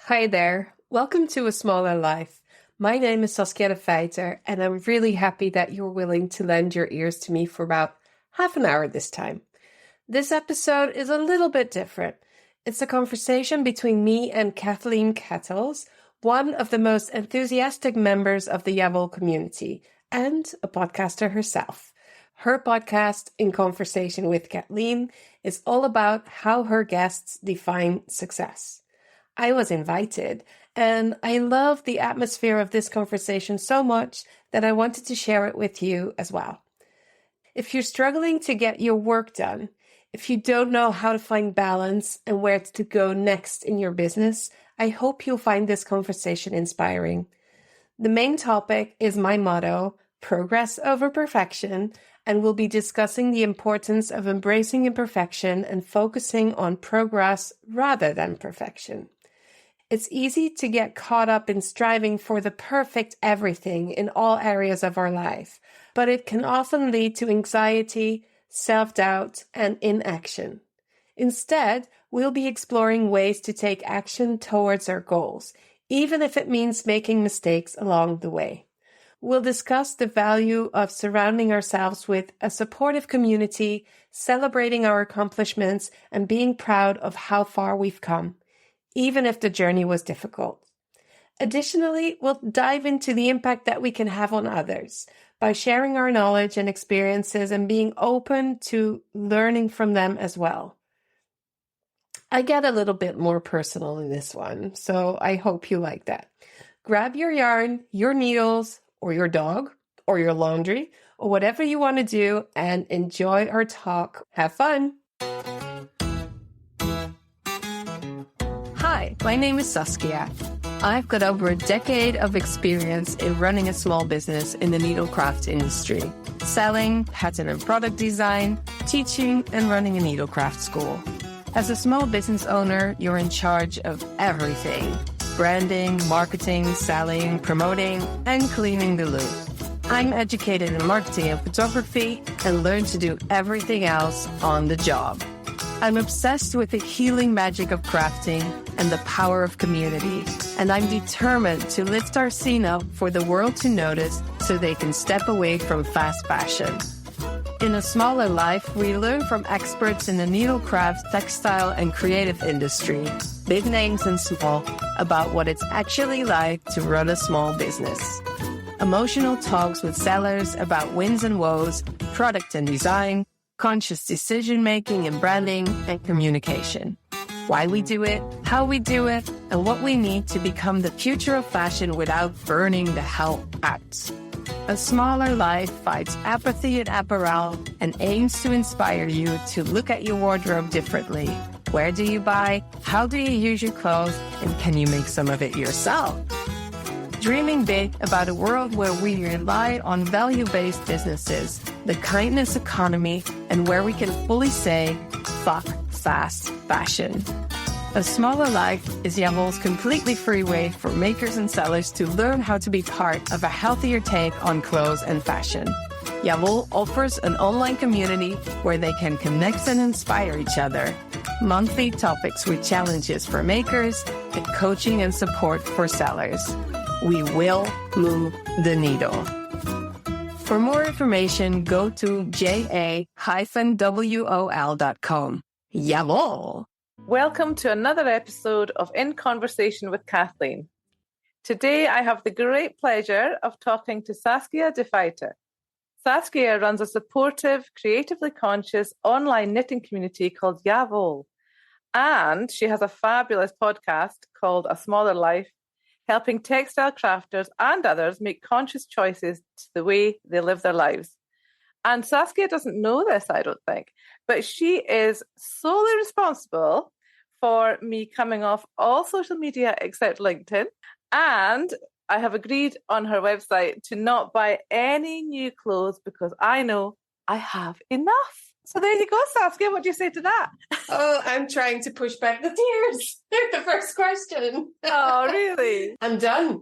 Hi there. Welcome to A Smaller Life. My name is Saskia de Feiter, and I'm really happy that you're willing to lend your ears to me for about half an hour this time. This episode is a little bit different. It's a conversation between me and Kathleen Kettles, one of the most enthusiastic members of the Yavol community, and a podcaster herself. Her podcast, In Conversation with Kathleen, is all about how her guests define success. I was invited, and I love the atmosphere of this conversation so much that I wanted to share it with you as well. If you're struggling to get your work done, if you don't know how to find balance and where to go next in your business, I hope you'll find this conversation inspiring. The main topic is my motto, progress over perfection, and we'll be discussing the importance of embracing imperfection and focusing on progress rather than perfection. It's easy to get caught up in striving for the perfect everything in all areas of our life, but it can often lead to anxiety, self-doubt, and inaction. Instead, we'll be exploring ways to take action towards our goals, even if it means making mistakes along the way. We'll discuss the value of surrounding ourselves with a supportive community, celebrating our accomplishments, and being proud of how far we've come, even if the journey was difficult. Additionally, we'll dive into the impact that we can have on others by sharing our knowledge and experiences and being open to learning from them as well. I get a little bit more personal in this one, so I hope you like that. Grab your yarn, your needles, or your dog, or your laundry, or whatever you want to do, and enjoy our talk. Have fun! Hi, my name is Saskia. I've got over a decade of experience in running a small business in the needlecraft industry, selling, pattern and product design, teaching, and running a needlecraft school. As a small business owner, you're in charge of everything: branding, marketing, selling, promoting, and cleaning the loop. I'm educated in marketing and photography and learned to do everything else on the job. I'm obsessed with the healing magic of crafting and the power of community, and I'm determined to lift our scene up for the world to notice so they can step away from fast fashion. In A Smaller Life, we learn from experts in the needlecraft, textile, and creative industry, big names and small, about what it's actually like to run a small business. Emotional talks with sellers about wins and woes, product and design, conscious decision-making and branding, and communication. Why we do it, how we do it, and what we need to become the future of fashion without burning the hell out. A Smaller Life fights apathy in apparel and aims to inspire you to look at your wardrobe differently. Where do you buy? How do you use your clothes? And can you make some of it yourself? Dreaming big about a world where we rely on value-based businesses, the kindness economy, and where we can fully say, fuck fast fashion. A Smaller Life is Yavol's completely free way for makers and sellers to learn how to be part of a healthier take on clothes and fashion. Yavol offers an online community where they can connect and inspire each other, monthly topics with challenges for makers, and coaching and support for sellers. We will move the needle. For more information, go to ja-wol.com. Yavol! Welcome to another episode of In Conversation with Kathleen. Today, I have the great pleasure of talking to Saskia de Feiter. Saskia runs a supportive, creatively conscious online knitting community called Yavol. And she has a fabulous podcast called A Smaller Life, helping textile crafters and others make conscious choices to the way they live their lives. And Saskia doesn't know this, I don't think, but she is solely responsible for me coming off all social media except LinkedIn. And I have agreed on her website to not buy any new clothes because I know I have enough. So there you go, Saskia. What do you say to that? Oh, I'm trying to push back the tears. The first question. Oh, really? I'm done.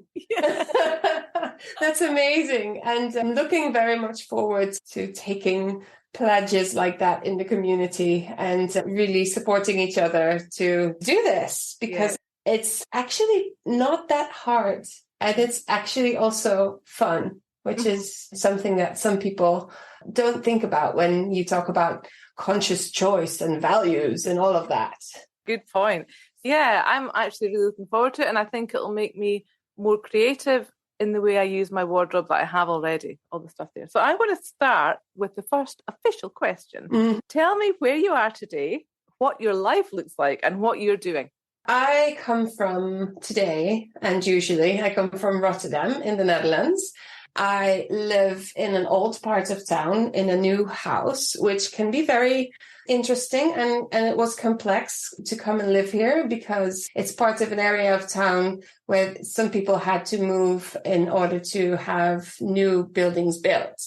That's amazing. And I'm looking very much forward to taking pledges like that in the community and really supporting each other to do this because it's actually not that hard. And it's actually also fun, which is something that some people don't think about when you talk about conscious choice and values and all of that. Good point. Yeah, I'm actually really looking forward to it. And I think it'll make me more creative in the way I use my wardrobe that I have already, all the stuff there. So I'm going to start with the first official question. Tell me where you are today, what your life looks like, and what you're doing. I come from today, and usually I come from Rotterdam in the Netherlands. I live in an old part of town in a new house, which can be very interesting. And it was complex to come and live here because it's part of an area of town where some people had to move in order to have new buildings built.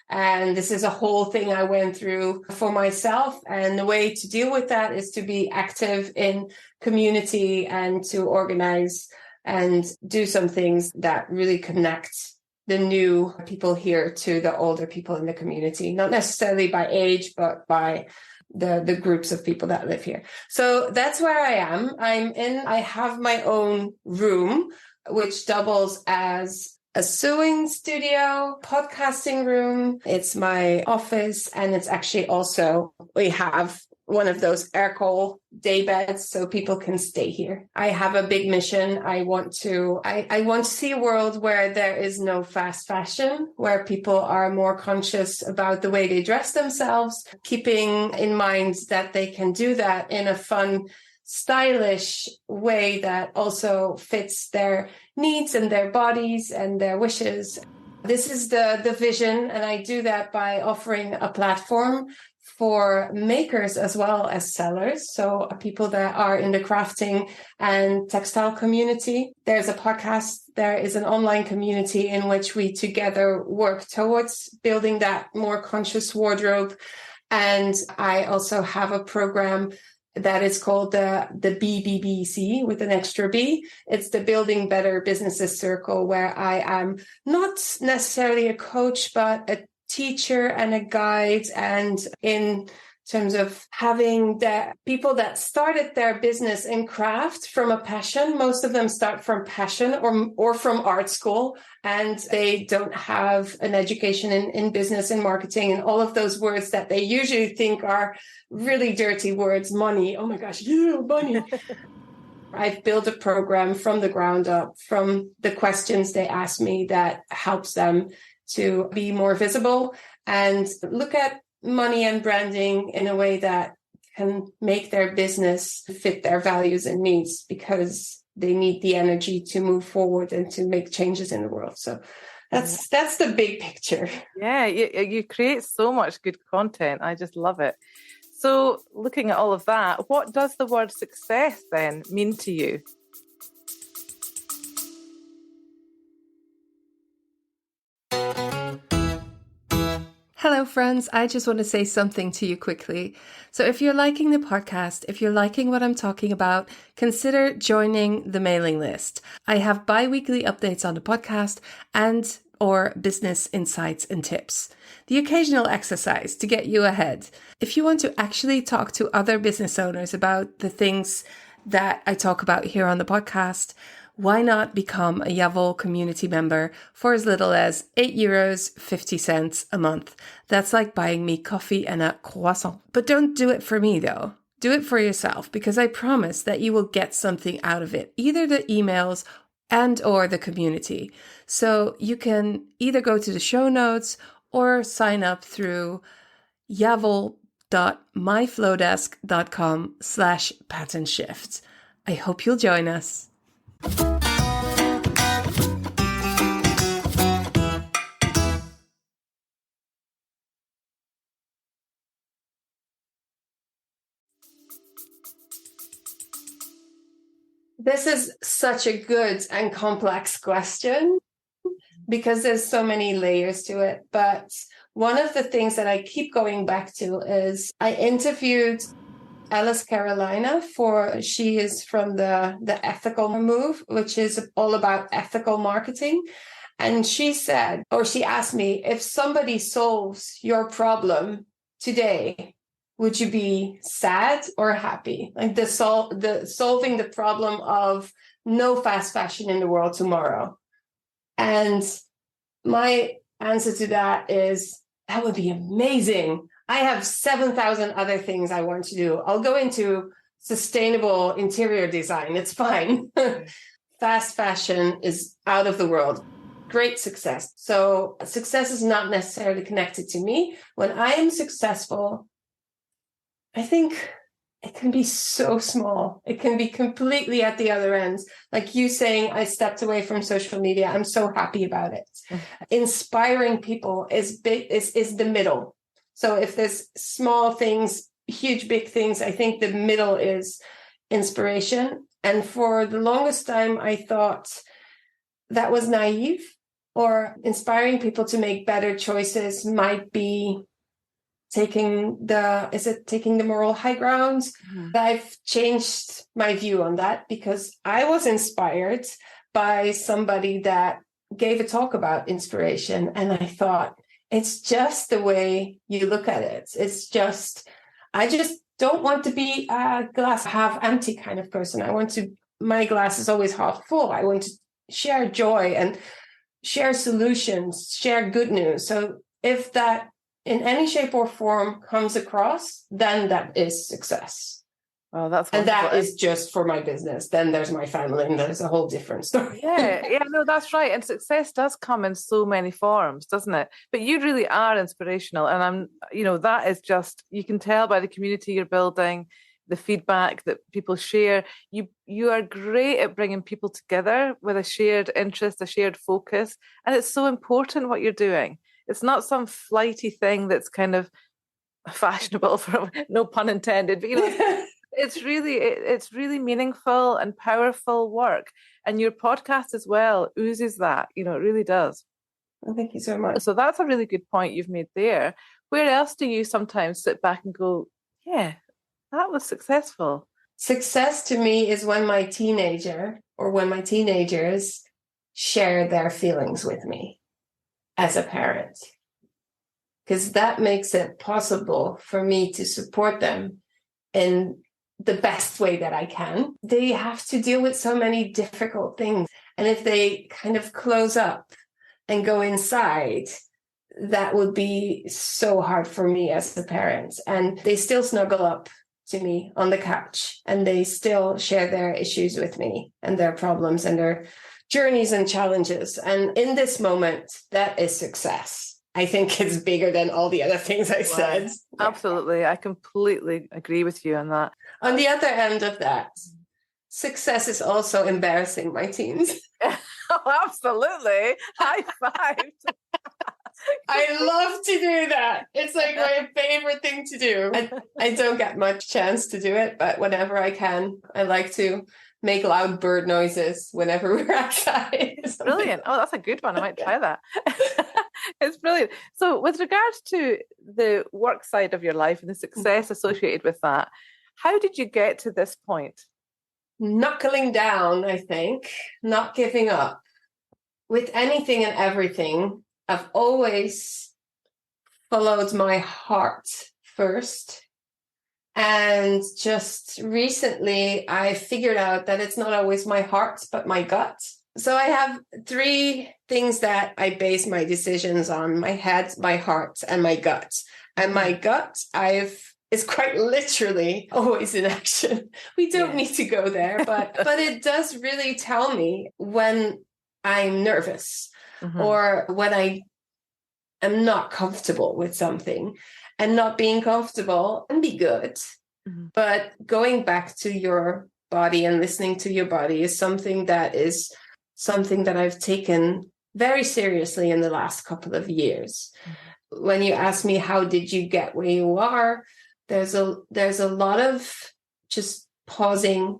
And this is a whole thing I went through for myself. And the way to deal with that is to be active in community and to organize and do some things that really connect the new people here to the older people in the community, not necessarily by age, but by the groups of people that live here. So that's where I am. I have my own room, which doubles as a sewing studio, podcasting room. It's my office. And it's actually also, we have one of those airco day beds so people can stay here. I have a big mission. I want to see a world where there is no fast fashion, where people are more conscious about the way they dress themselves, keeping in mind that they can do that in a fun, stylish way that also fits their needs and their bodies and their wishes. This is the vision, and I do that by offering a platform for makers as well as sellers. So people that are in the crafting and textile community. There's a podcast. There is an online community in which we together work towards building that more conscious wardrobe. And I also have a program that is called the BBBC with an extra B. It's the Building Better Businesses Circle, where I am not necessarily a coach, but a teacher and a guide. And in terms of having the people that started their business in craft from a passion, most of them start from passion or from art school, and they don't have an education in business and marketing and all of those words that they usually think are really dirty words. Money. Oh my gosh, money. I've built a program from the ground up, from the questions they ask me, that helps them to be more visible and look at money and branding in a way that can make their business fit their values and needs, because they need the energy to move forward and to make changes in the world. So that's the big picture. Yeah, you create so much good content. I just love it. So looking at all of that, what does the word success then mean to you? Hello, friends. I just want to say something to you quickly. So if you're liking the podcast, if you're liking what I'm talking about, consider joining the mailing list. I have bi-weekly updates on the podcast and or business insights and tips. The occasional exercise to get you ahead. If you want to actually talk to other business owners about the things that I talk about here on the podcast, why not become a Yavol community member for as little as €8.50 a month? That's like buying me coffee and a croissant. But don't do it for me though. Do it for yourself, because I promise that you will get something out of it, either the emails and or the community. So you can either go to the show notes or sign up through yavol.myflowdesk.com/patternshift. I hope you'll join us. This is such a good and complex question because there's so many layers to it. But one of the things that I keep going back to is I interviewed Alice Carolina she is from the Ethical Move, which is all about ethical marketing. And she asked me, if somebody solves your problem today, would you be sad or happy? Like the solving the problem of no fast fashion in the world tomorrow. And my answer to that is, that would be amazing. I have 7,000 other things I want to do. I'll go into sustainable interior design. It's fine. Fast fashion is out of the world. Great success. So success is not necessarily connected to me. When I am successful, I think it can be so small. It can be completely at the other end. Like you saying, I stepped away from social media. I'm so happy about it. Inspiring people is the middle. So if there's small things, huge, big things, I think the middle is inspiration. And for the longest time, I thought that was naive, or inspiring people to make better choices might be taking the moral high ground. I've changed my view on that because I was inspired by somebody that gave a talk about inspiration. And I thought, it's just the way you look at it. I just don't want to be a glass half empty kind of person. My glass is always half full. I want to share joy and share solutions, share good news. So if that in any shape or form comes across, then that is success. Oh, that's wonderful. And that is just for my business. Then there's my family, and there's a whole different story. No, that's right. And success does come in so many forms, doesn't it? But you really are inspirational. And that is just, you can tell by the community you're building, the feedback that people share. You are great at bringing people together with a shared interest, a shared focus. And it's so important what you're doing. It's not some flighty thing that's kind of fashionable, for no pun intended, but it's really meaningful and powerful work. And your podcast as well oozes that, it really does. Well, thank you so much. So that's a really good point you've made there. Where else do you sometimes sit back and go, yeah, that was successful? Success to me is when my teenagers share their feelings with me as a parent, because that makes it possible for me to support them in the best way that I can. They have to deal with so many difficult things. And if they kind of close up and go inside, that would be so hard for me as a parent. And they still snuggle up to me on the couch, and they still share their issues with me and their problems and their journeys and challenges. And in this moment, that is success. I think it's bigger than all the other things I said. Absolutely. I completely agree with you on that. On the other end of that, success is also embarrassing my teens. Oh, absolutely. High five. I love to do that. It's like my favorite thing to do. I don't get much chance to do it, but whenever I can, I like to make loud bird noises whenever we're outside. Brilliant. Oh, that's a good one. I might try that. It's brilliant. So with regards to the work side of your life and the success associated with that, how did you get to this point? Knuckling down, I think, not giving up. With anything and everything, I've always followed my heart first. And just recently, I figured out that it's not always my heart, but my gut. So I have 3 things that I base my decisions on: my head, my heart, and my gut. And my gut, is quite literally always in action. We don't need to go there, but it does really tell me when I'm nervous or when I am not comfortable with something. And not being comfortable can be good. But going back to your body and listening to your body is something that I've taken very seriously in the last couple of years. When you ask me, how did you get where you are? There's a lot of just pausing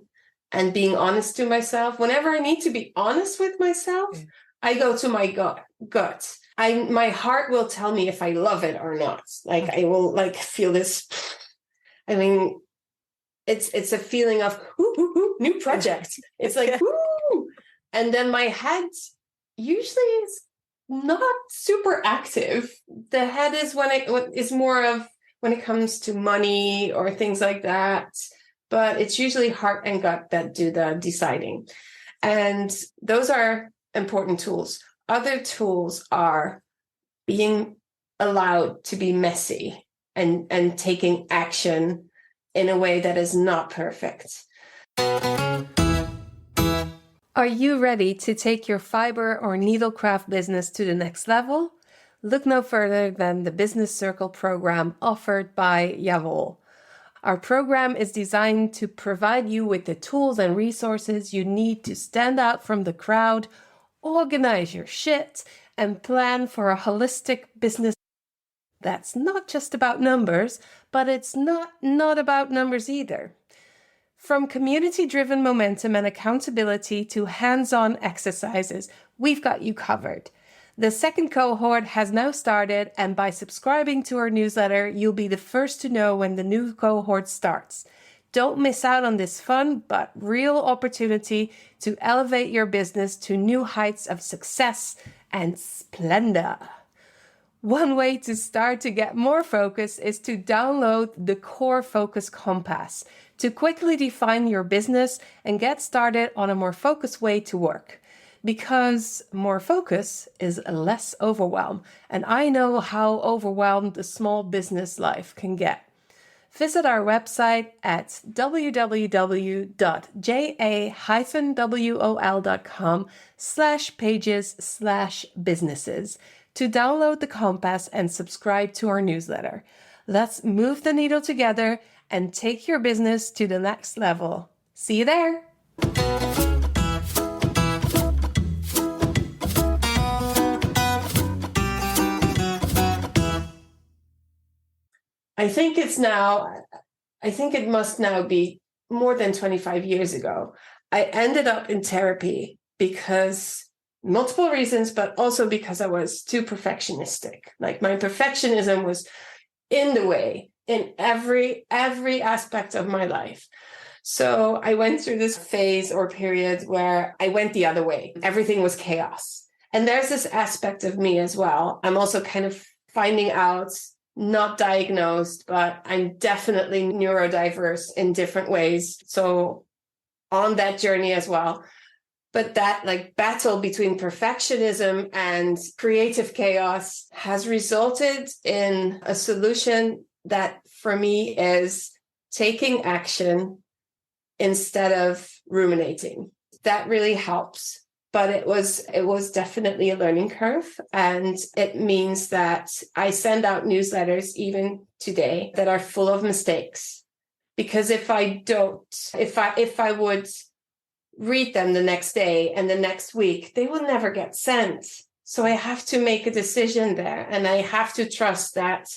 and being honest to myself. Whenever I need to be honest with myself, I go to my gut. My heart will tell me if I love it or not. Like I will feel this. I mean, it's a feeling of new project. It's like whoo, and then my head usually is not super active. The head is when it is more of when it comes to money or things like that. But it's usually heart and gut that do the deciding. And those are important tools. Other tools are being allowed to be messy and taking action in a way that is not perfect. Are you ready to take your fiber or needlecraft business to the next level? Look no further than the Business Circle program offered by Yavol. Our program is designed to provide you with the tools and resources you need to stand out from the crowd, organize your shit, and plan for a holistic business that's not just about numbers, but it's not about numbers either. From community-driven momentum and accountability to hands-on exercises, we've got you covered. The second cohort has now started, and by subscribing to our newsletter, you'll be the first to know when the new cohort starts. Don't miss out on this fun but real opportunity to elevate your business to new heights of success and splendor. One way to start to get more focus is to download the Core Focus Compass to quickly define your business and get started on a more focused way to work. Because more focus is less overwhelm, and I know how overwhelmed the small business life can get. Visit our website at www.ja-wol.com/pages/businesses to download the compass and subscribe to our newsletter. Let's move the needle together and take your business to the next level. See you there. I think it must now be more than 25 years ago. I ended up in therapy because multiple reasons, but also because I was too perfectionistic. Like my perfectionism was in the way in every aspect of my life. So I went through this phase or period where I went the other way. Everything was chaos. And there's this aspect of me as well. I'm also kind of finding out, not diagnosed, but I'm definitely neurodiverse in different ways. So on that journey as well. But that like battle between perfectionism and creative chaos has resulted in a solution that for me is taking action instead of ruminating. That really helps. But it was definitely a learning curve. And it means that I send out newsletters even today that are full of mistakes. Because if I would read them the next day and the next week, they will never get sent. So I have to make a decision there. And I have to trust that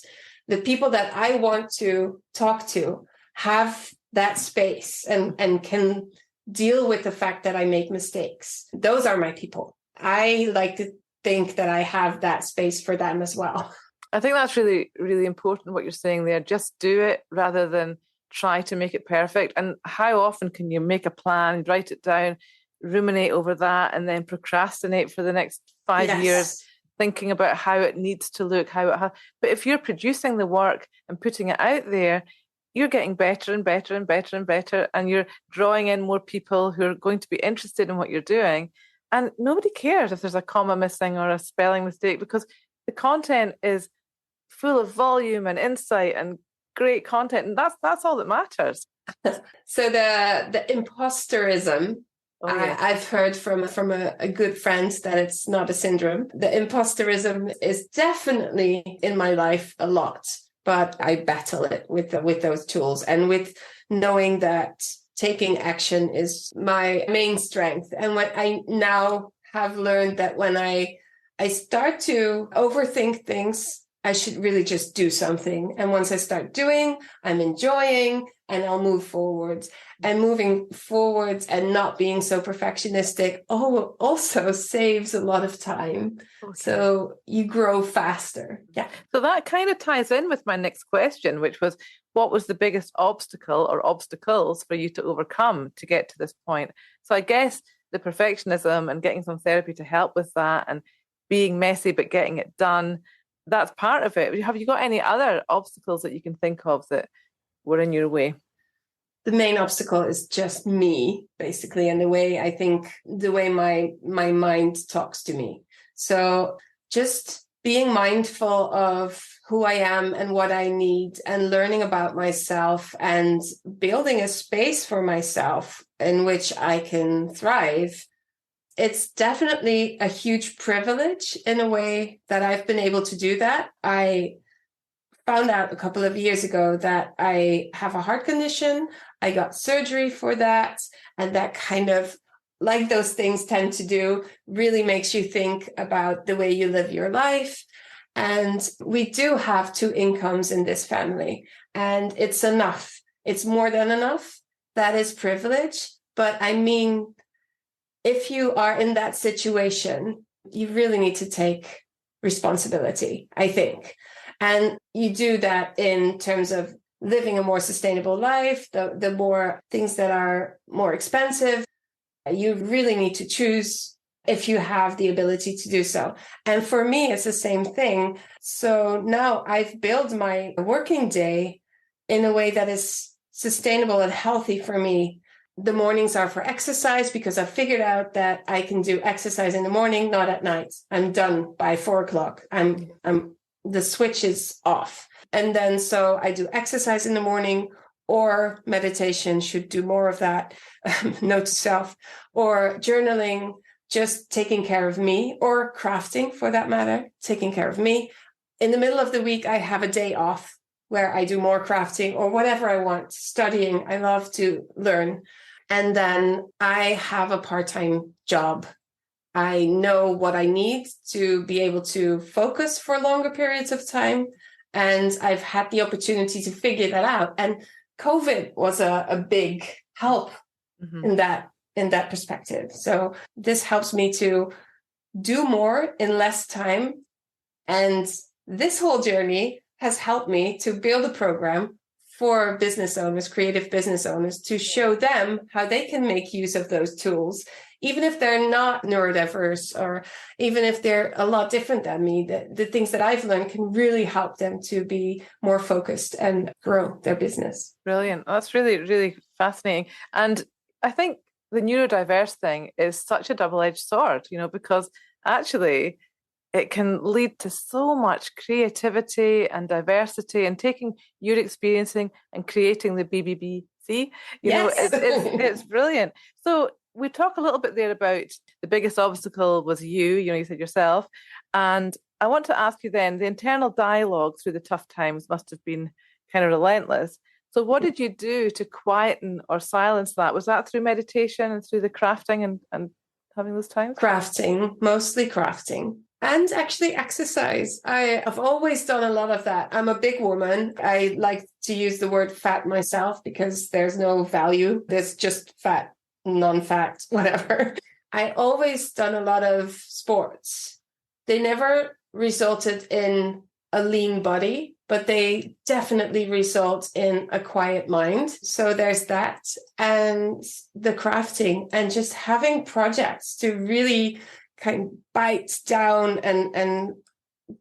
the people that I want to talk to have that space and can deal with the fact that I make mistakes. Those are my people. I like to think that I have that space for them as well. I think that's really, really important what you're saying there. Just do it rather than try to make it perfect. And how often can you make a plan, write it down, ruminate over that, and then procrastinate for the next 5 years, thinking about how it needs to look, but if you're producing the work and putting it out there, you're getting better and better and better and better, and you're drawing in more people who are going to be interested in what you're doing. And nobody cares if there's a comma missing or a spelling mistake, because the content is full of volume and insight and great content, and that's all that matters. So the imposterism, I've heard from a good friend that it's not a syndrome. The imposterism is definitely in my life a lot, but I battle it with those tools and with knowing that taking action is my main strength. And what I now have learned that when I start to overthink things, I should really just do something. And once I start doing, I'm enjoying, and I'll move forwards. And moving forwards and not being so perfectionistic also saves a lot of time. Okay. So you grow faster. Yeah. So that kind of ties in with my next question, which was, what was the biggest obstacle or obstacles for you to overcome to get to this point? So I guess the perfectionism and getting some therapy to help with that, and being messy but getting it done. that's part of it. Have you got any other obstacles that you can think of that were in your way? The main obstacle is just me, basically, and the way my mind talks to me. So just being mindful of who I am and what I need, and learning about myself and building a space for myself in which I can thrive. It's definitely a huge privilege in a way that I've been able to do that. I found out a couple of years ago that I have a heart condition. I got surgery for that. And that kind of, like those things tend to do, really makes you think about the way you live your life. And we do have 2 incomes in this family, and it's enough. It's more than enough. That is privilege. But I mean, if you are in that situation, you really need to take responsibility, I think. And you do that in terms of living a more sustainable life, the more things that are more expensive. You really need to choose if you have the ability to do so. And for me, it's the same thing. So now I've built my working day in a way that is sustainable and healthy for me. The mornings are for exercise because I've figured out that I can do exercise in the morning, not at night. I'm done by 4:00. The switch is off. And then so I do exercise in the morning, or meditation, should do more of that, note to self, or journaling, just taking care of me, or crafting for that matter, taking care of me. In the middle of the week, I have a day off where I do more crafting or whatever I want, studying. I love to learn. And then I have a part-time job. I know what I need to be able to focus for longer periods of time. And I've had the opportunity to figure that out. And COVID was a big help in that perspective. So this helps me to do more in less time. And this whole journey has helped me to build a program for business owners, creative business owners, to show them how they can make use of those tools, even if they're not neurodiverse, or even if they're a lot different than me. The things that I've learned can really help them to be more focused and grow their business. Brilliant. That's really, really fascinating. And I think the neurodiverse thing is such a double-edged sword, because actually it can lead to so much creativity and diversity, and taking your experiencing and creating the BBBC. It's brilliant. So we talk a little bit there about the biggest obstacle was you said yourself. And I want to ask you then, the internal dialogue through the tough times must have been kind of relentless. So what did you do to quieten or silence that? Was that through meditation and through the crafting and having those times? Crafting, mostly crafting. And actually exercise. I have always done a lot of that. I'm a big woman. I like to use the word fat myself because there's no value. There's just fat, non-fat, whatever. I always done a lot of sports. They never resulted in a lean body, but they definitely result in a quiet mind. So there's that. And the crafting and just having projects to really kind of bite down and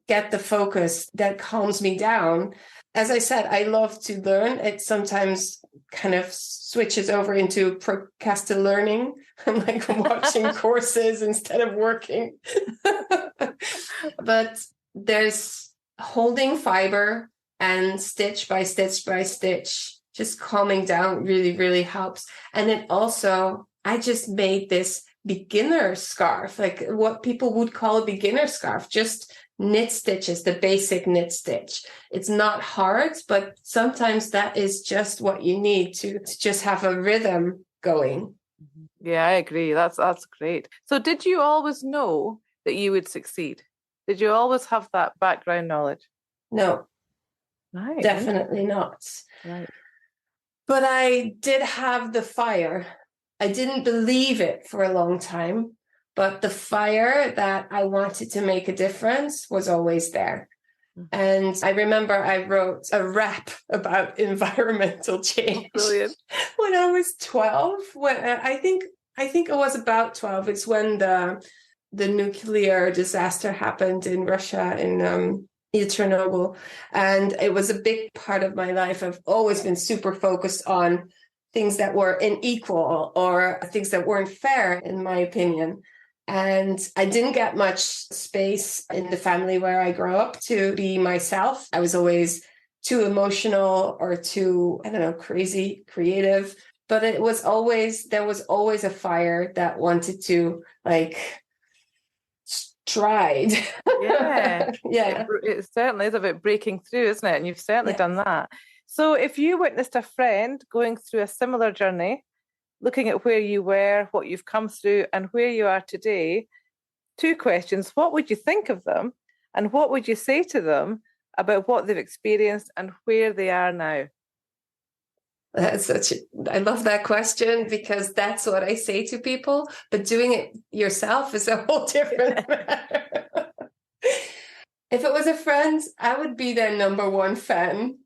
get the focus that calms me down. As I said, I love to learn. It sometimes kind of switches over into procrastinating learning. I'm like watching courses instead of working. But there's holding fiber and stitch by stitch by stitch, just calming down really, really helps. And then also, I just made this beginner scarf, like what people would call a beginner scarf, just knit stitches, the basic knit stitch. It's not hard, but sometimes that is just what you need to just have a rhythm going. Yeah, I agree. That's great. So did you always know that you would succeed? Did you always have that background knowledge? No, right. Definitely not. Right. But I did have the fire. I didn't believe it for a long time, but the fire that I wanted to make a difference was always there. And I remember I wrote a rap about environmental change when I was 12. When I think it was about 12. It's when the nuclear disaster happened in Russia in Chernobyl. And it was a big part of my life. I've always been super focused on things that were unequal or things that weren't fair, in my opinion. And I didn't get much space in the family where I grew up to be myself. I was always too emotional or too, I don't know, crazy creative. But there was always a fire that wanted to tried. Yeah. Yeah. It certainly is about breaking through, isn't it? And you've certainly done that. So if you witnessed a friend going through a similar journey, looking at where you were, what you've come through, and where you are today, 2 questions. What would you think of them? And what would you say to them about what they've experienced and where they are now? I love that question, because that's what I say to people, but doing it yourself is a whole different matter. If it was a friend, I would be their number one fan.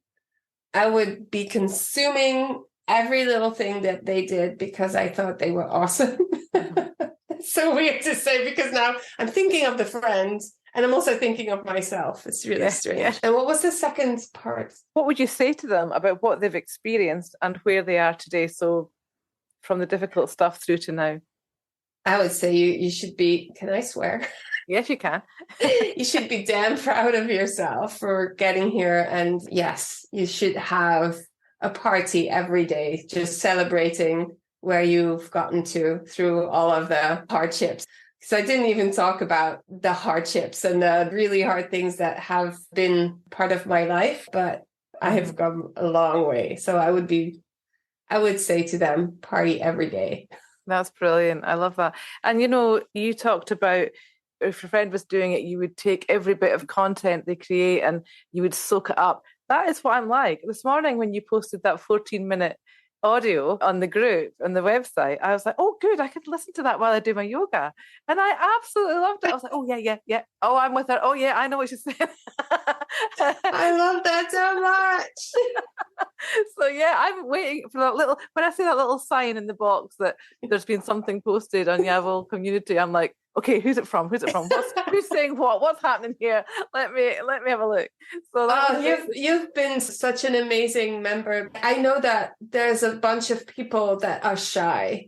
I would be consuming every little thing that they did because I thought they were awesome. It's so weird to say, because now I'm thinking of the friend and I'm also thinking of myself. It's really strange. Yeah. And what was the second part? What would you say to them about what they've experienced and where they are today? So from the difficult stuff through to now. I would say you should be, can I swear? Yes, you can. You should be damn proud of yourself for getting here. And yes, you should have a party every day, just celebrating where you've gotten to through all of the hardships. So I didn't even talk about the hardships and the really hard things that have been part of my life, but I have come a long way. So I would say to them, party every day. That's brilliant. I love that. And, you talked about if your friend was doing it, you would take every bit of content they create and you would soak it up. That is what I'm like. This morning when you posted that 14-minute audio on the group and the website, I was like, oh good, I could listen to that while I do my yoga, and I absolutely loved it. I was like, oh yeah, oh I'm with her, oh yeah, I know what she's saying. I love that so much. So yeah, I'm waiting for that little, when I see that little sign in the box that there's been something posted on Yavol community, I'm like, okay, who's it from? Who's saying what? What's happening here? Let me have a look. So you've been such an amazing member. I know that there's a bunch of people that are shy.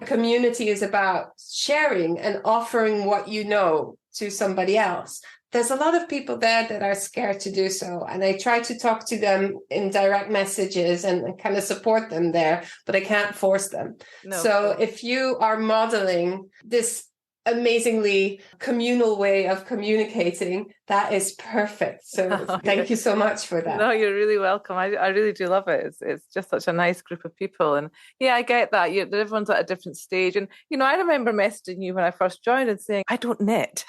Community is about sharing and offering what you know to somebody else. There's a lot of people there that are scared to do so. And I try to talk to them in direct messages and kind of support them there, but I can't force them. No. So if you are modeling this amazingly communal way of communicating, that is perfect. So thank you so much for that. No, you're really welcome. I really do love it. It's just such a nice group of people. And yeah, I get that. Everyone's at a different stage. And, I remember messaging you when I first joined and saying, I don't knit.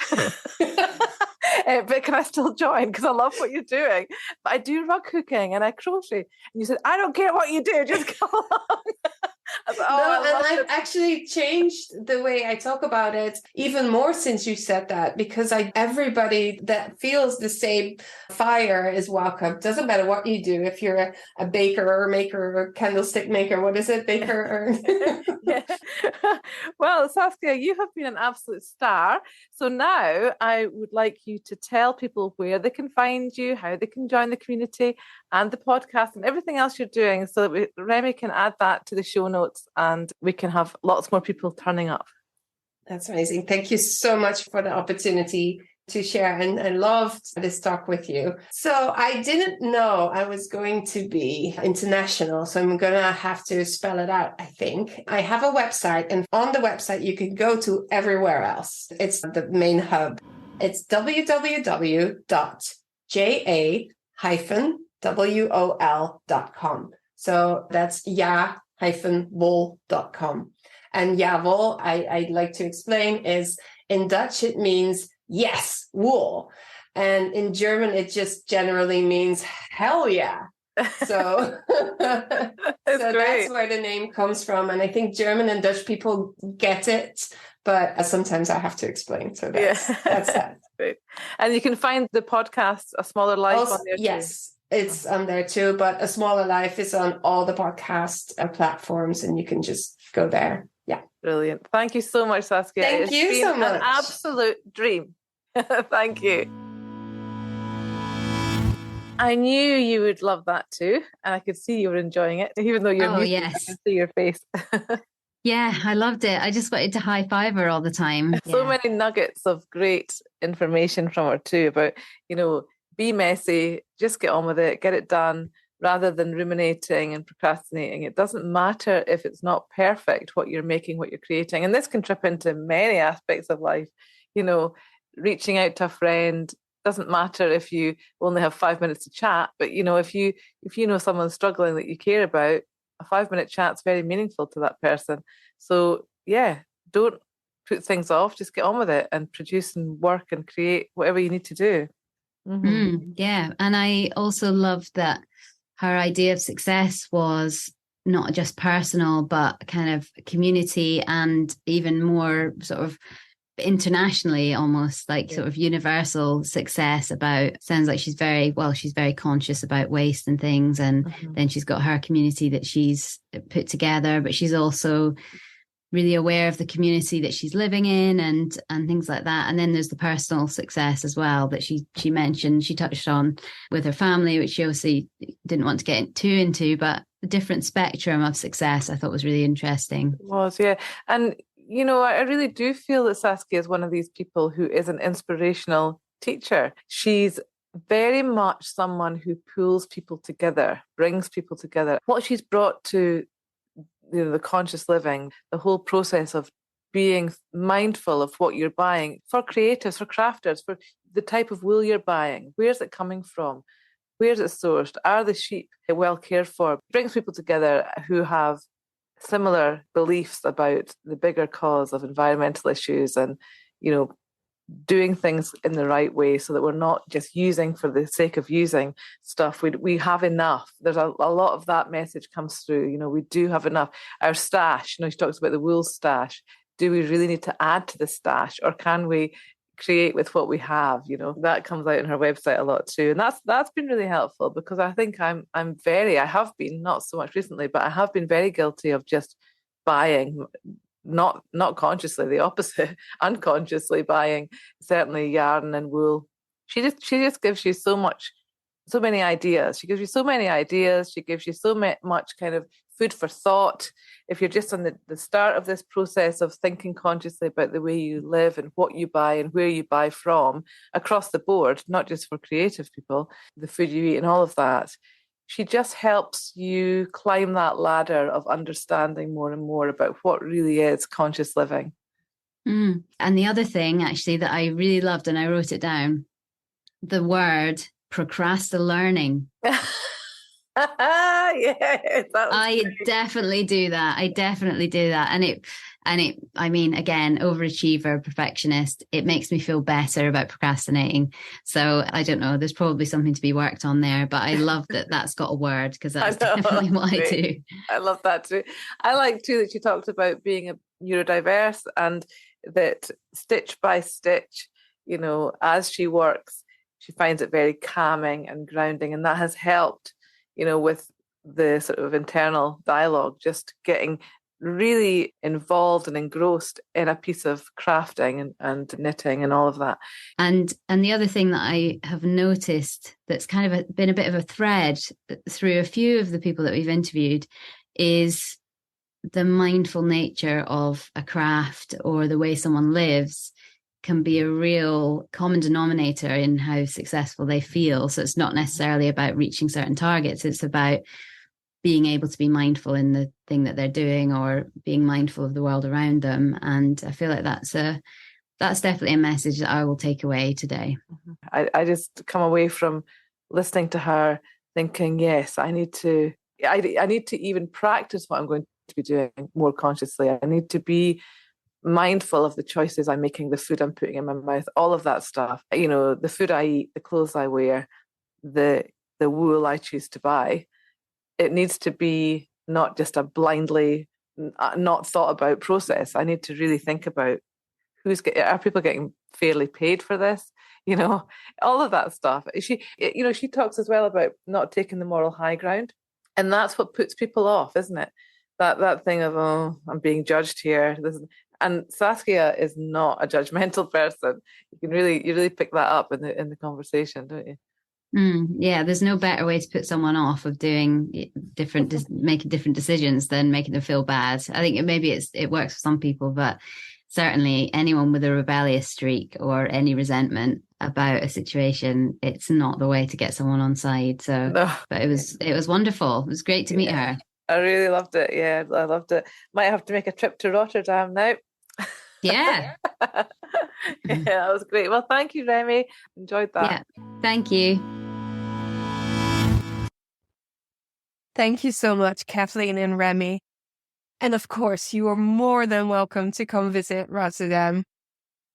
But can I still join? Because I love what you're doing. But I do rug hooking and I crochet. And you said, I don't care what you do, just come along. I've actually changed the way I talk about it even more since you said that, because everybody that feels the same fire is welcome. Doesn't matter what you do. If you're a baker or a maker or a candlestick maker, what is it? Baker or... Yeah. Well, Saskia, you have been an absolute star. So now I would like you to tell people where they can find you, how they can join the community and the podcast and everything else you're doing, so that Remy can add that to the show notes and we can have lots more people turning up. That's amazing. Thank you so much for the opportunity to share, and I loved this talk with you. So I didn't know I was going to be international, so I'm going to have to spell it out, I think. I have a website, and on the website you can go to everywhere else. It's the main hub. It's www.ja-wol.com. So that's ja-wol.com. And Yavol, I'd like to explain, is in Dutch, it means yes, wool. And in German, it just generally means hell yeah. So, that's where the name comes from. And I think German and Dutch people get it, but sometimes I have to explain. So that's that. Great. And you can find the podcast, A Smaller Life, also, on there too. Yes, it's on there too. But A Smaller Life is on all the podcast platforms, and you can just go there. Yeah. Brilliant. Thank you so much, Saskia. Thank you so much. An absolute dream. Thank you. I knew you would love that too, and I could see you were enjoying it, even though you're muted. Yes. I can see your face. Yeah, I loved it. I just wanted to high five her all the time. So many nuggets of great information from her too about, be messy, just get on with it, get it done, rather than ruminating and procrastinating. It doesn't matter if it's not perfect, what you're making, what you're creating. And this can trip into many aspects of life. Reaching out to a friend doesn't matter if you only have 5 minutes to chat, but if you know someone's struggling that you care about, a 5-minute chat's very meaningful to that person. So yeah, don't put things off, just get on with it and produce and work and create whatever you need to do. Yeah. And I also loved that her idea of success was not just personal, but kind of community and even more sort of internationally, almost like sort of universal success. Sounds like she's very conscious about waste and things. And then she's got her community that she's put together, but she's also really aware of the community that she's living in and things like that. And then there's the personal success as well that she mentioned, she touched on with her family, which she obviously didn't want to get too into, but the different spectrum of success I thought was really interesting. It was, yeah. And, I really do feel that Saskia is one of these people who is an inspirational teacher. She's very much someone who pulls people together, brings people together. What she's brought to the conscious living, the whole process of being mindful of what you're buying for creatives, for crafters, for the type of wool you're buying. Where's it coming from? Where's it sourced? Are the sheep well cared for? Brings people together who have similar beliefs about the bigger cause of environmental issues and, doing things in the right way so that we're not just using for the sake of using stuff. We have enough. There's a lot of that message comes through. We do have enough. Our stash, she talks about the wool stash. Do we really need to add to the stash, or can we create with what we have? That comes out on her website a lot too. And that's been really helpful, because I think I have been, not so much recently, but I have been very guilty of just buying, not consciously, the opposite, unconsciously buying certainly yarn and wool. She just gives you so many ideas. She gives you so many ideas. She gives you so much kind of food for thought. If you're just on the start of this process of thinking consciously about the way you live and what you buy and where you buy from across the board, not just for creative people, the food you eat and all of that, she just helps you climb that ladder of understanding more and more about what really is conscious living. And the other thing actually that I really loved, and I wrote it down, the word procrastinating. Yes, I definitely do that. And it, I mean, again, overachiever, perfectionist, it makes me feel better about procrastinating. So I don't know, there's probably something to be worked on there, but I love that that's got a word, because that's definitely what I do. I love that too. I like too that she talked about being a neurodiverse, and that stitch by stitch, as she works, she finds it very calming and grounding. And that has helped, with the sort of internal dialogue, just getting really involved and engrossed in a piece of crafting and knitting and all of that. And the other thing that I have noticed that's kind of been a bit of a thread through a few of the people that we've interviewed is the mindful nature of a craft or the way someone lives can be a real common denominator in how successful they feel. So it's not necessarily about reaching certain targets. It's about being able to be mindful in the thing that they're doing, or being mindful of the world around them. And I feel like that's definitely a message that I will take away today. I just come away from listening to her thinking, yes, I need to even practice what I'm going to be doing more consciously. I need to be mindful of the choices I'm making, the food I'm putting in my mouth, all of that stuff. The food I eat, the clothes I wear, the wool I choose to buy. It needs to be not just a blindly not thought about process. I need to really think about are people getting fairly paid for this? All of that stuff. She talks as well about not taking the moral high ground, and that's what puts people off, isn't it? That thing of, oh, I'm being judged here. And Saskia is not a judgmental person. You really pick that up in the conversation, don't you? Yeah, there's no better way to put someone off of doing making different decisions than making them feel bad. I think it works for some people, but certainly anyone with a rebellious streak or any resentment about a situation, it's not the way to get someone on side. So, No. but it was wonderful. It was great to meet her. I really loved it. Yeah, I loved it. Might have to make a trip to Rotterdam now. Yeah. Yeah, that was great. Well, thank you, Remy. Enjoyed that. Yeah. Thank you. Thank you so much, Kathleen and Remy. And of course, you are more than welcome to come visit Rotterdam.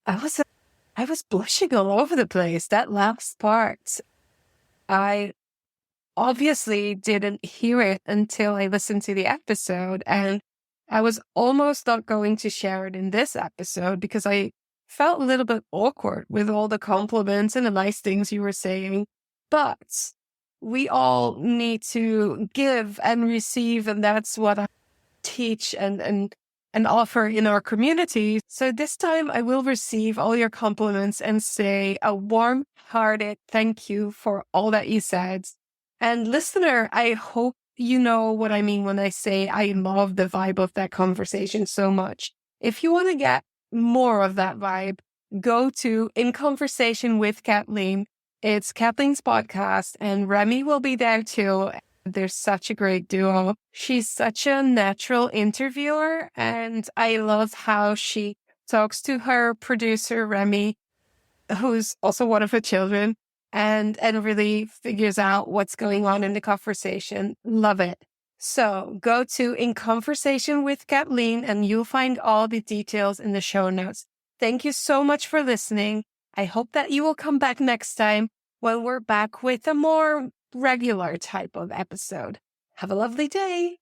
I was blushing all over the place, that last part. I obviously didn't hear it until I listened to the episode, and I was almost not going to share it in this episode because I felt a little bit awkward with all the compliments and the nice things you were saying. But we all need to give and receive, and that's what I teach and offer in our community. So this time I will receive all your compliments and say a warm-hearted thank you for all that you said. And listener, I hope you know what I mean when I say I love the vibe of that conversation so much. If you want to get more of that vibe, go to In Conversation with Kathleen. It's Kathleen's podcast, and Remy will be there too. They're such a great duo. She's such a natural interviewer, and I love how she talks to her producer, Remy, who's also one of her children, and really figures out what's going on in the conversation. Love it. So go to In Conversation with Kathleen, and you'll find all the details in the show notes. Thank you so much for listening. I hope that you will come back next time when we're back with a more regular type of episode. Have a lovely day.